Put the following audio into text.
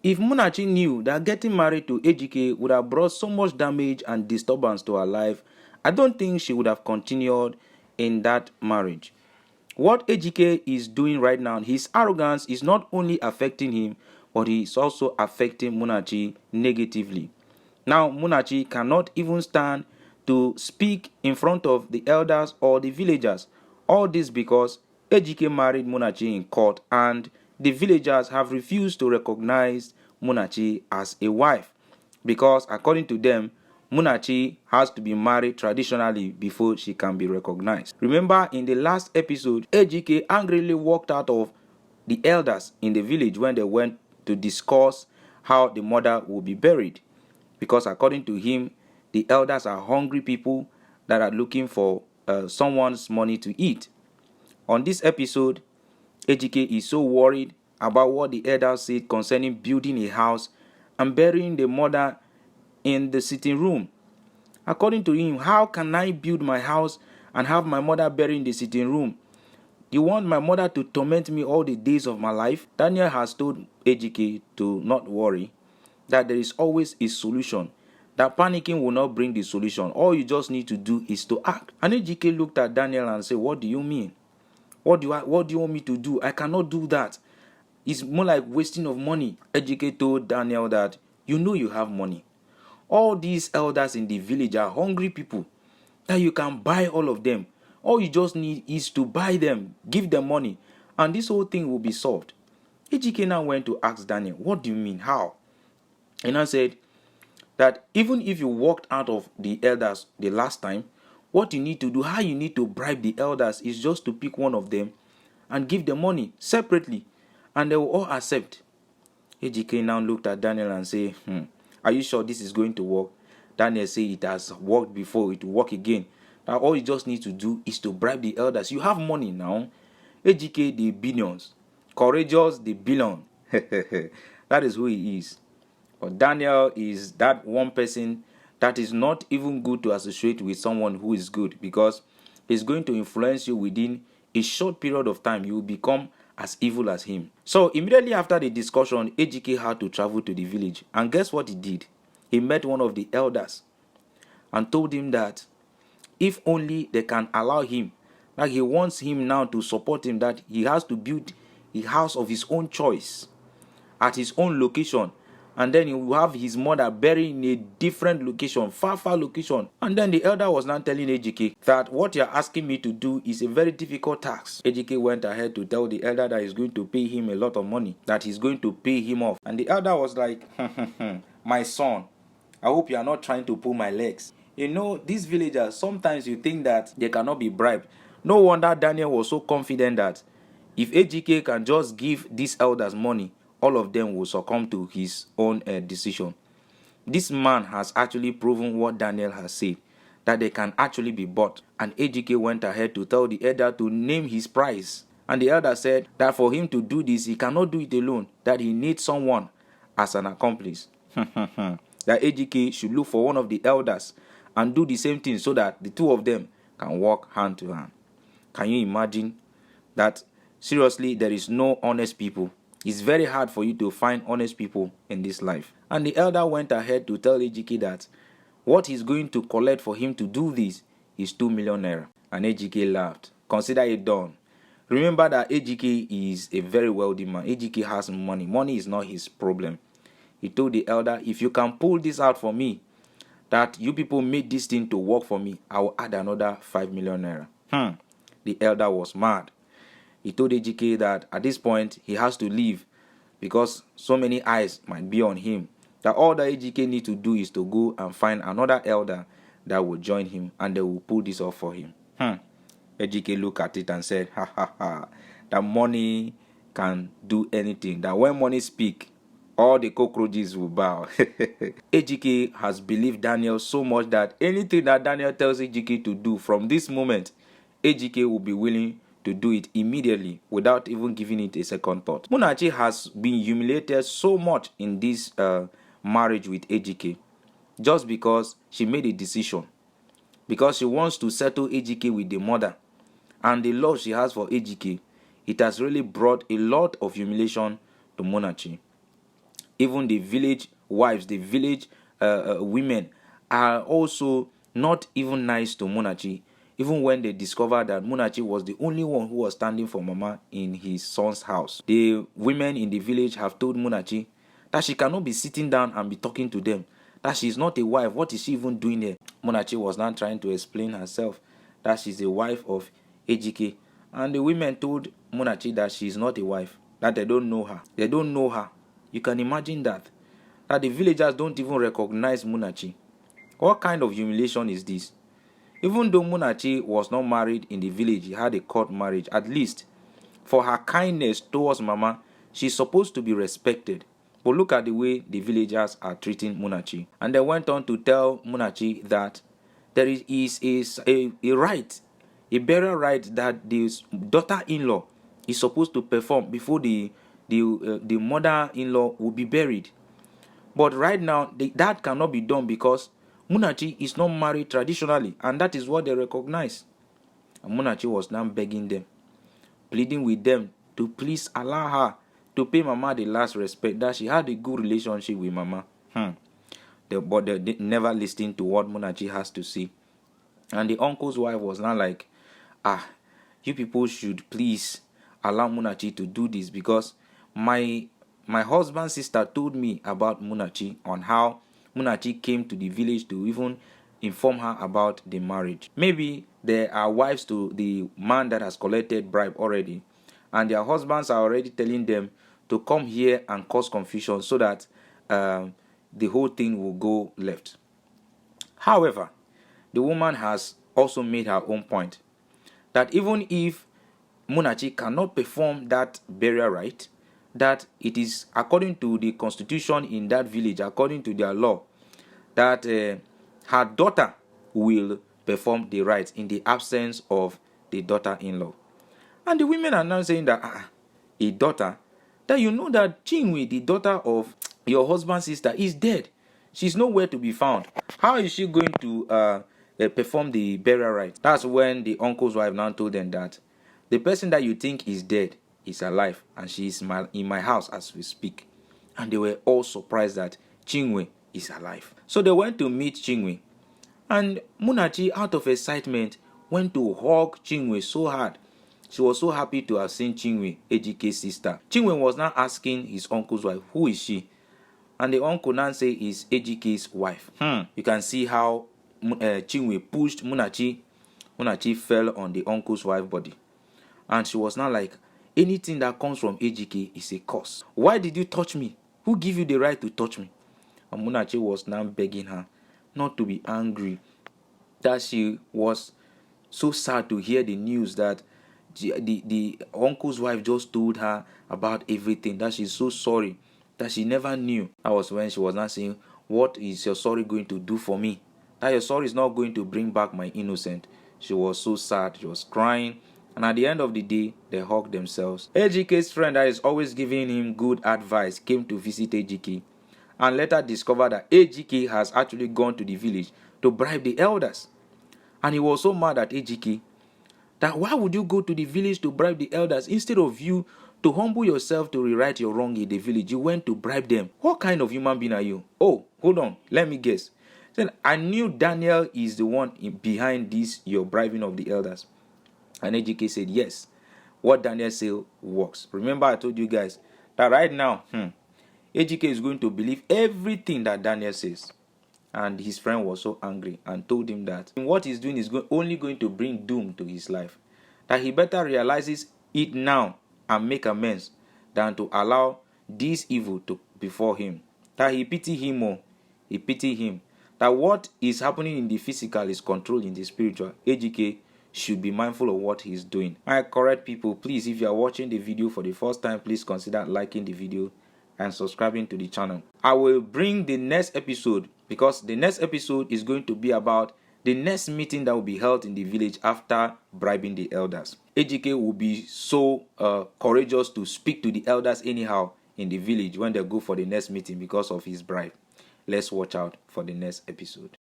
If Munachi knew that getting married to Ejike would have brought so much damage and disturbance to her life, I don't think she would have continued in that marriage. What Ejike is doing right now, his arrogance is not only affecting him, but he is also affecting Munachi negatively. Now, Munachi cannot even stand to speak in front of the elders or the villagers. All this because Ejike married Munachi in court, and the villagers have refused to recognize Munachi as a wife because, according to them, Munachi has to be married traditionally before she can be recognized. Remember, in the last episode, Ejike angrily walked out of the elders in the village when they went to discuss how the mother will be buried, because according to him, the elders are hungry people that are looking for someone's money to eat. On this episode, Ejike is so worried about what the elders said concerning building a house and burying the mother in the sitting room. According to him, how can I build my house and have my mother buried in the sitting room? You want my mother to torment me all the days of my life? Daniel has told Ejike to not worry, that there is always a solution, that panicking will not bring the solution. All you just need to do is to act. And Ejike looked at Daniel and said, what do you mean? What do you want me to do? I cannot do that. It's more like wasting of money. Ejike told Daniel that you know you have money. All these elders in the village are hungry people, that you can buy all of them. All you just need is to buy them, give them money, and this whole thing will be solved. Ejike now went to ask Daniel, what do you mean? How? And I said that even if you walked out of the elders the last time, what you need to do, how you need to bribe the elders is just to pick one of them and give them money separately, and they will all accept. Ejike now looked at Daniel and said, are you sure this is going to work? Daniel said it has worked before, it will work again. Now all you just need to do is to bribe the elders. You have money now. Ejike the billions, courageous the billion. That is who he is. But Daniel is that one person that is not even good to associate with someone who is good, because he's going to influence you within a short period of time. You will become as evil as him. So immediately after the discussion, Ejike had to travel to the village. And guess what he did? He met one of the elders and told him that if only they can allow him, that he wants him now to support him, that he has to build a house of his own choice at his own location, and then he will have his mother buried in a different location, far location. And then the elder was now telling Ejike that what you're asking me to do is a very difficult task. Ejike went ahead to tell the elder that he's going to pay him a lot of money, that he's going to pay him off. And the elder was like, my son, I hope you are not trying to pull my legs. You know, these villagers, sometimes you think that they cannot be bribed. No wonder Daniel was so confident that if Ejike can just give these elders money, all of them will succumb to his own decision. This man has actually proven what Daniel has said, that they can actually be bought. And Ejike went ahead to tell the elder to name his price. And the elder said that for him to do this, he cannot do it alone, that he needs someone as an accomplice. That Ejike should look for one of the elders and do the same thing so that the two of them can walk hand to hand. Can you imagine that? Seriously, there is no honest people. It's very hard for you to find honest people in this life. And the elder went ahead to tell Ejike that what he's going to collect for him to do this is 2 million naira. And Ejike laughed. Consider it done. Remember that Ejike is a very wealthy man. Ejike has money. Money is not his problem. He told the elder, if you can pull this out for me, that you people made this thing to work for me, I will add another 5 million naira. The elder was mad. He told Ejike that at this point he has to leave because so many eyes might be on him, that all that Ejike needs to do is to go and find another elder that will join him and they will pull this off for him. Ejike looked at it and said, that money can do anything, that when money speak, all the cockroaches will bow. Ejike has believed Daniel so much that anything that Daniel tells Ejike to do from this moment, Ejike will be willing to do it immediately without even giving it a second thought. Munachi has been humiliated so much in this marriage with Ejike just because she made a decision, because she wants to settle Ejike with the mother, and the love she has for Ejike, it has really brought a lot of humiliation to Munachi. Even the village wives, the village women are also not even nice to Munachi, even when they discovered that Munachi was the only one who was standing for Mama in his son's house. The women in the village have told Munachi that she cannot be sitting down and be talking to them, that she's not a wife. What is she even doing here? Munachi was now trying to explain herself that she's a wife of Ejike, and the women told Munachi that she's not a wife, that they don't know her. They don't know her. You can imagine that the villagers don't even recognize Munachi. What kind of humiliation is this? Even though Munachi was not married in the village, he had a court marriage. At least for her kindness towards Mama, she's supposed to be respected. But look at the way the villagers are treating Munachi. And they went on to tell Munachi that there is a right, a burial right that the daughter-in-law is supposed to perform before the mother-in-law will be buried. But right now, that cannot be done because Munachi is not married traditionally, and that is what they recognize. And Munachi was now begging them, pleading with them to please allow her to pay Mama the last respect, that she had a good relationship with Mama. But they never listened to what Munachi has to say. And the uncle's wife was now like, you people should please allow Munachi to do this, because my husband's sister told me about Munachi, on how Munachi came to the village to even inform her about the marriage. Maybe there are wives to the man that has collected bribe already, and their husbands are already telling them to come here and cause confusion so that the whole thing will go left. However, the woman has also made her own point, that even if Munachi cannot perform that burial rite, that it is according to the constitution in that village, according to their law, that her daughter will perform the rites in the absence of the daughter-in-law. And the women are now saying that a daughter, that you know that Chinwe, the daughter of your husband's sister, is dead. She's nowhere to be found. How is she going to perform the burial rite? That's when the uncle's wife now told them that the person that you think is dead is alive, and she is in my house as we speak. And they were all surprised that Chinwe is alive. So they went to meet Chinwe, and Munachi, out of excitement, went to hug Chinwe so hard. She was so happy to have seen Chinwe, Ejike's sister. Chinwe was now asking his uncle's wife, who is she? And the uncle now say is Ejike's wife. You can see how Chinwe pushed Munachi. Munachi fell on the uncle's wife's body. And she was now like, anything that comes from Ejike is a curse. Why did you touch me? Who gave you the right to touch me? And Munachi was now begging her not to be angry, that she was so sad to hear the news that the uncle's wife just told her about everything, that she's so sorry, that she never knew. That was when she was not saying, what is your sorry going to do for me? That your sorry is not going to bring back my innocence. She was so sad. She was crying. And at the end of the day, they hugged themselves. Ejike's friend that is always giving him good advice came to visit Ejike, and later discovered that Ejike has actually gone to the village to bribe the elders. And he was so mad at Ejike that why would you go to the village to bribe the elders instead of you to humble yourself to rewrite your wrong in the village? You went to bribe them. What kind of human being are you? Oh, hold on. Let me guess. Then I knew Daniel is the one behind this, your bribing of the elders. And Ejike said, yes, what Daniel said works. Remember I told you guys that right now, Ejike is going to believe everything that Daniel says. And his friend was so angry and told him that what he's doing is only going to bring doom to his life. That he better realizes it now and make amends than to allow this evil to befall him. That he pity him more. He pity him. That what is happening in the physical is controlled in the spiritual. Ejike should be mindful of what he's doing. My correct people, please, if you are watching the video for the first time, please consider liking the video and subscribing to the channel. I will bring the next episode, because the next episode is going to be about the next meeting that will be held in the village after bribing the elders. Ejike will be so courageous to speak to the elders anyhow in the village when they go for the next meeting because of his bribe. Let's watch out for the next episode.